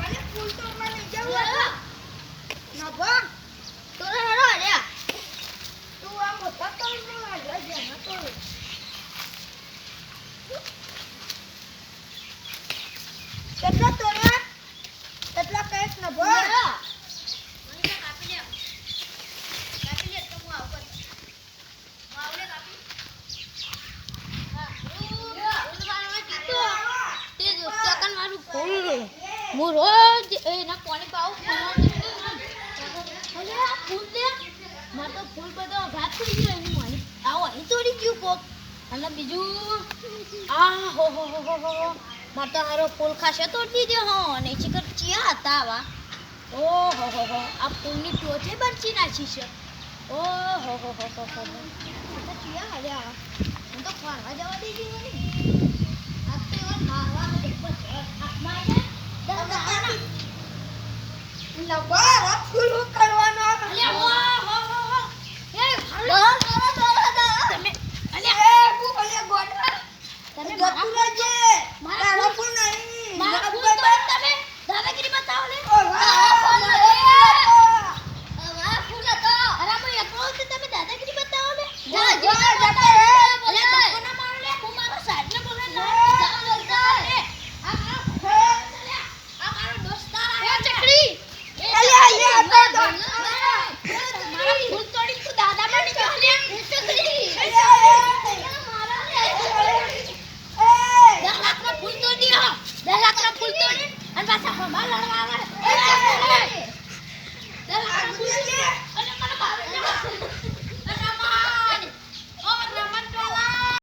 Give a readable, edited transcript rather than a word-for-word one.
અને ફૂલ તો મને જવું ના બા તો હેરો લે તું આ મોટા તો ના લે ના તો કેટલા તોડ્યા કેટલા કઈક ન બા મને કાપી લે તો હું આવ કર હું આવલે કાપી હું રોજ એના પાણી પાઉં અલે આ ફૂલ દે માર તો ફૂલ બધો ઘાત થઈ ગયો એની મારી આવો અહીં તોડી ગયું કોક અને બીજું આ હો માર તો હારો ફૂલ ખાશે તોડી દીધો હો અને ચીકર ચિયા હતા આવા ઓ હો આ ફૂલની ટોચે બરચી નાખી છે ઓ હો તો ચિયા હાલ્યા હું તો ખાવા જવા દીધી નહીં આ તો એવા મારવા નબા ફૂલ કરવાનો અલે હો એ તમે અલે એ હું અલે ગોડા તમે ગતું રહેજે મારા ફૂલ નહીં મારા ફૂલ તો તમે દાદાગીરી બતાવો ને ઓ વાહ ફૂલ હતો અરે હું એકલો છું તમે દાદાગીરી બતાવો ને જા અલે ધક્કો ના મારો લે હું મારો સાઈડ ને બોલે ના આ મારો દોસ્તાર આવ્યો ચકડી ફૂલ તોડી અને પાછા હમણાં લડવા આવે